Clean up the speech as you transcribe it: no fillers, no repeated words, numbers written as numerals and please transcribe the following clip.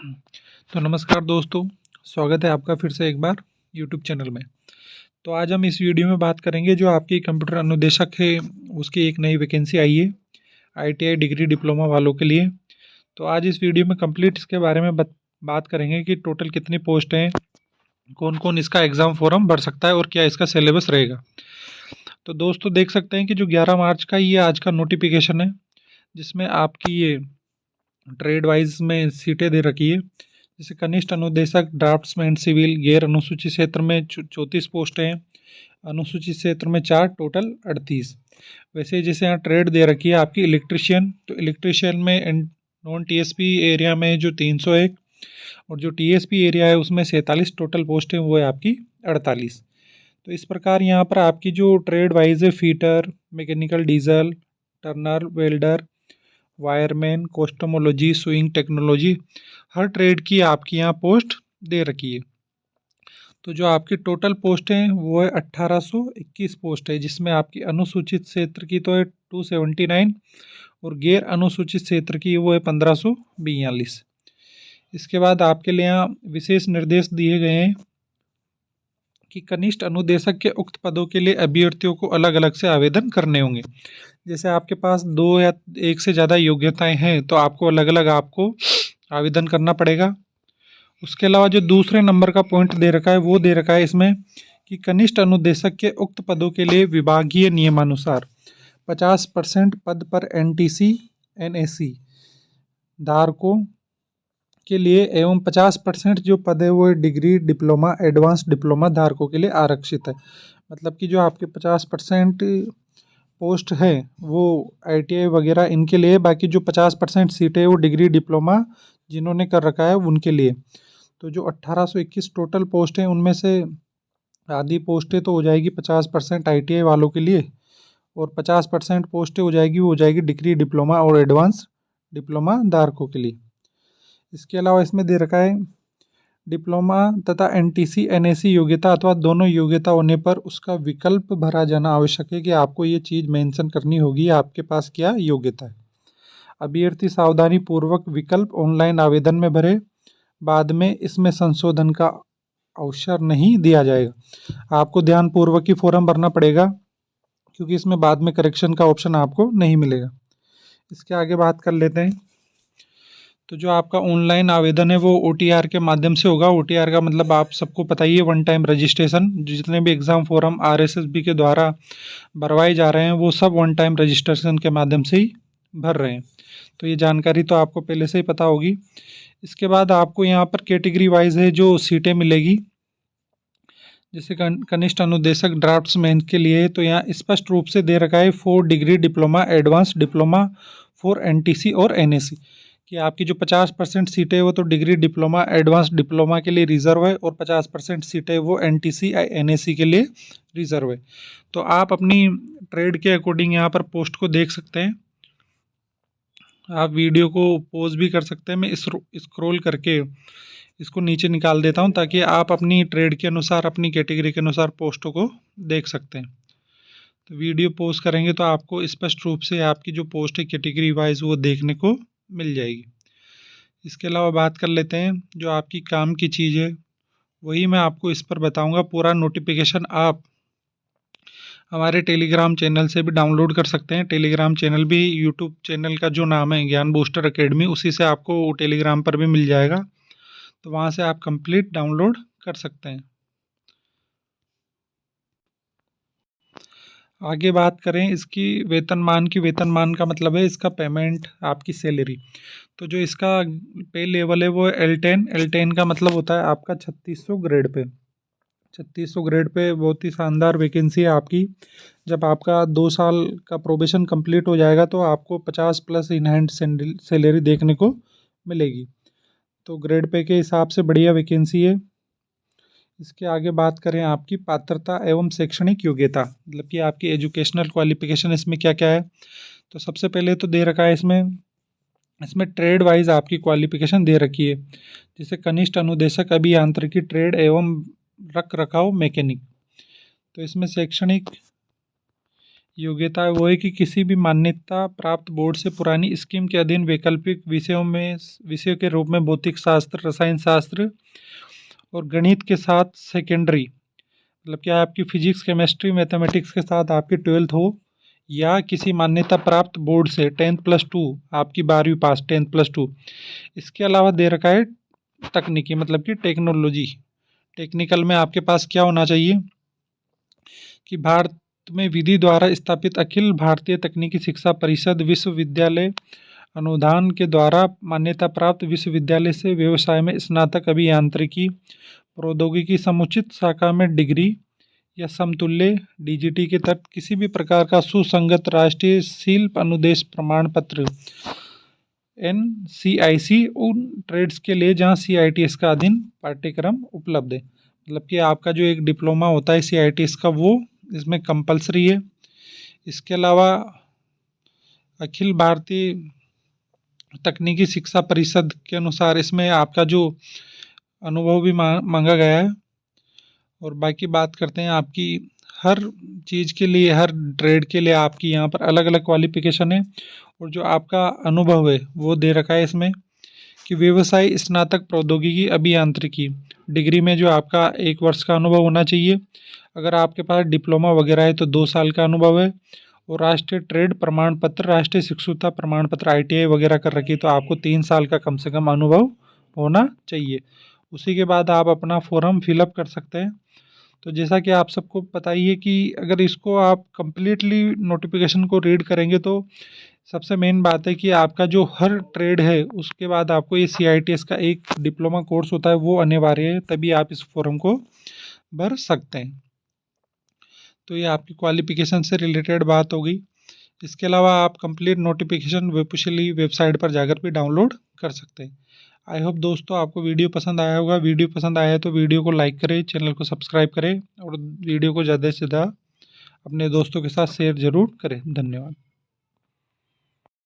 तो नमस्कार दोस्तों, स्वागत है आपका फिर से एक बार यूट्यूब चैनल में। तो आज हम इस वीडियो में बात करेंगे जो आपकी कंप्यूटर अनुदेशक है, उसकी एक नई वैकेंसी आई है आईटीआई डिग्री डिप्लोमा वालों के लिए। तो आज इस वीडियो में कंप्लीट इसके बारे में बात करेंगे कि टोटल कितनी पोस्ट हैं, कौन कौन इसका एग्ज़ाम फॉर्म भर सकता है और क्या इसका सिलेबस रहेगा। तो दोस्तों देख सकते हैं कि जो 11 मार्च का ये आज का नोटिफिकेशन है, जिसमें आपकी ये ट्रेड वाइज में सीटें दे रखी है। जैसे कनिष्ठ अनुदेशक ड्राफ्ट्समैन सिविल, गैर अनुसूचित क्षेत्र में 34 पोस्टें हैं, अनुसूचित क्षेत्र में 4, टोटल 38। वैसे जैसे यहाँ ट्रेड दे रखी है आपकी इलेक्ट्रिशियन, तो इलेक्ट्रिशियन में नॉन टीएसपी एरिया में जो 301 और जो टीएसपी एरिया है उसमें 47 टोटल पोस्ट है, वो है आपकी 48। तो इस प्रकार यहाँ पर आपकी जो ट्रेड वाइज है fitter, mechanical diesel, turner, welder, wireman, cosmetology, sewing technology, हर ट्रेड की आपकी यहाँ पोस्ट दे रखी है। तो जो आपकी टोटल पोस्ट हैं वो है 1821 पोस्ट है, जिसमें आपकी अनुसूचित क्षेत्र की तो है 279 और गैर अनुसूचित क्षेत्र की वो है 1542। इसके बाद आपके लिए यहाँ विशेष निर्देश दिए गए हैं कि कनिष्ठ अनुदेशक के उक्त पदों के लिए अभ्यर्थियों को अलग अलग से आवेदन करने होंगे। जैसे आपके पास 2 या 1 से ज़्यादा योग्यताएं हैं तो आपको अलग अलग आवेदन करना पड़ेगा। उसके अलावा जो दूसरे नंबर का पॉइंट दे रखा है वो दे रखा है इसमें कि कनिष्ठ अनुदेशक के उक्त पदों के लिए विभागीय नियमानुसार 50% पद पर एनटीसी एनएसी धारकों के लिए एवं 50% जो पद है वो डिग्री डिप्लोमा एडवांस डिप्लोमा धारकों के लिए आरक्षित है। मतलब कि जो आपके 50% पोस्ट है वो आईटीआई वगैरह इनके लिए, बाकी जो 50% सीटें है वो डिग्री डिप्लोमा जिन्होंने कर रखा है उनके लिए। तो जो 1821 टोटल पोस्ट हैं उनमें से आधी पोस्टें तो हो जाएगी 50% आईटीआई वालों के लिए और 50% पोस्टें हो जाएगी डिग्री डिप्लोमा और एडवांस डिप्लोमा धारकों के लिए। इसके अलावा इसमें दे रखा है डिप्लोमा तथा एनटीसी एनएसी योग्यता अथवा दोनों योग्यता होने पर उसका विकल्प भरा जाना आवश्यक है कि आपको ये चीज़ मेंशन करनी होगी आपके पास क्या योग्यता है। अभ्यर्थी सावधानी पूर्वक विकल्प ऑनलाइन आवेदन में भरे, बाद में इसमें संशोधन का अवसर नहीं दिया जाएगा। आपको ध्यानपूर्वक ही फॉर्म भरना पड़ेगा क्योंकि इसमें बाद में करेक्शन का ऑप्शन आपको नहीं मिलेगा। इसके आगे बात कर लेते हैं। तो जो आपका ऑनलाइन आवेदन है वो ओटीआर के माध्यम से होगा। ओटीआर का मतलब आप सबको पता ही है, वन टाइम रजिस्ट्रेशन। जितने भी एग्ज़ाम फॉर्म आरएसएसबी के द्वारा भरवाए जा रहे हैं वो सब वन टाइम रजिस्ट्रेशन के माध्यम से ही भर रहे हैं। तो ये जानकारी तो आपको पहले से ही पता होगी। इसके बाद आपको यहाँ पर कैटेगरी वाइज है जो सीटें मिलेगी। जैसे कनिष्ठ अनुदेशक ड्राफ्ट्समैन के लिए तो यहाँ स्पष्ट रूप से दे रखा है 4 degree diploma advance diploma 4 NTC और एनएसी कि आपकी जो 50% सीटें वो तो डिग्री डिप्लोमा एडवांस डिप्लोमा के लिए रिजर्व है और 50% सीटें वो एनटीसी एनएसी के लिए रिजर्व है। तो आप अपनी ट्रेड के अकॉर्डिंग यहाँ पर पोस्ट को देख सकते हैं। आप वीडियो को पॉज भी कर सकते हैं। मैं स्क्रॉल करके इसको नीचे निकाल देता हूं ताकि आप अपनी ट्रेड के अनुसार, अपनी कैटेगरी के अनुसार पोस्टों को देख सकते हैं। तो वीडियो पॉज करेंगे तो आपको स्पष्ट रूप से आपकी जो पोस्ट है कैटेगरी वाइज वो देखने को मिल जाएगी। इसके अलावा बात कर लेते हैं जो आपकी काम की चीज़ है, वही मैं आपको इस पर बताऊँगा। पूरा नोटिफिकेशन आप हमारे टेलीग्राम चैनल से भी डाउनलोड कर सकते हैं। टेलीग्राम चैनल भी यूट्यूब चैनल का जो नाम है ज्ञान बूस्टर एकेडमी, उसी से आपको टेलीग्राम पर भी मिल जाएगा। तो वहाँ से आप कंप्लीट डाउनलोड कर सकते हैं। आगे बात करें इसकी वेतनमान की। वेतनमान का मतलब है इसका पेमेंट, आपकी सैलरी। तो जो इसका पे लेवल है वो L10। L10 का मतलब होता है आपका 3600 ग्रेड पे। 3600 ग्रेड पे बहुत ही शानदार वैकेंसी है आपकी। जब आपका 2 साल का प्रोबेशन कंप्लीट हो जाएगा तो आपको 50 प्लस इन हैंड सैलरी देखने को मिलेगी। तो ग्रेड पे के हिसाब से बढ़िया वैकेंसी है। इसके आगे बात करें आपकी पात्रता एवं शैक्षणिक योग्यता, मतलब कि आपकी एजुकेशनल क्वालिफिकेशन इसमें क्या क्या है। तो सबसे पहले तो दे रखा है इसमें ट्रेड वाइज आपकी क्वालिफिकेशन दे रखी है। जैसे कनिष्ठ अनुदेशक अभियांत्रिकी ट्रेड एवं रख रखाव मैकेनिक। तो इसमें शैक्षणिक योग्यता वो है कि किसी भी मान्यता प्राप्त बोर्ड से पुरानी स्कीम के अधीन वैकल्पिक विषयों के रूप में भौतिक शास्त्र, रसायन शास्त्र और गणित के साथ सेकेंडरी, मतलब क्या आपकी फिजिक्स, केमिस्ट्री, मैथमेटिक्स के साथ आपकी 12th हो, या किसी मान्यता प्राप्त बोर्ड से 10+2 आपकी 12वीं पास 10+2। इसके अलावा दे रखा है तकनीकी, मतलब कि टेक्नोलॉजी। टेक्निकल में आपके पास क्या होना चाहिए कि भारत में विधि द्वारा स्थापित अखिल भारतीय तकनीकी शिक्षा परिषद विश्वविद्यालय अनुदान के द्वारा मान्यता प्राप्त विश्वविद्यालय से व्यवसाय में स्नातक अभियांत्रिकी प्रौद्योगिकी समुचित शाखा में डिग्री या समतुल्य डीजीटी के तहत किसी भी प्रकार का सुसंगत राष्ट्रीय शिल्प अनुदेश प्रमाण पत्र NCIC उन ट्रेड्स के लिए जहां CITS का अधीन पाठ्यक्रम उपलब्ध है। मतलब कि आपका जो एक डिप्लोमा होता है CITS का, वो इसमें कंपलसरी है। इसके अलावा अखिल भारतीय तकनीकी शिक्षा परिषद के अनुसार इसमें आपका जो अनुभव भी मांगा गया है। और बाकी बात करते हैं आपकी हर चीज़ के लिए, हर ट्रेड के लिए आपकी यहाँ पर अलग अलग क्वालिफिकेशन है। और जो आपका अनुभव है वो दे रखा है इसमें कि व्यवसाय स्नातक प्रौद्योगिकी अभियांत्रिकी डिग्री में जो आपका 1 वर्ष का अनुभव होना चाहिए। अगर आपके पास डिप्लोमा वगैरह है तो 2 साल का अनुभव है। और राष्ट्रीय ट्रेड प्रमाण पत्र, राष्ट्रीय शिक्षुता प्रमाण पत्र ITI वगैरह कर रखी है तो आपको 3 साल का कम से कम अनुभव होना चाहिए। उसी के बाद आप अपना फॉर्म फिलअप कर सकते हैं। तो जैसा कि आप सबको पता ही है कि अगर इसको आप कंप्लीटली नोटिफिकेशन को रीड करेंगे तो सबसे मेन बात है कि आपका जो हर ट्रेड है उसके बाद आपको ये CITS का एक डिप्लोमा कोर्स होता है वो अनिवार्य है, तभी आप इस फॉर्म को भर सकते हैं। तो ये आपकी क्वालिफिकेशन से रिलेटेड बात हो गई। इसके अलावा आप कंप्लीट नोटिफिकेशन वेबुशली वेबसाइट पर जाकर भी डाउनलोड कर सकते हैं। आई होप दोस्तों आपको वीडियो पसंद आया होगा। वीडियो पसंद आया तो वीडियो को लाइक करें, चैनल को सब्सक्राइब करें और वीडियो को ज़्यादा से ज़्यादा अपने दोस्तों के साथ शेयर ज़रूर करें। धन्यवाद।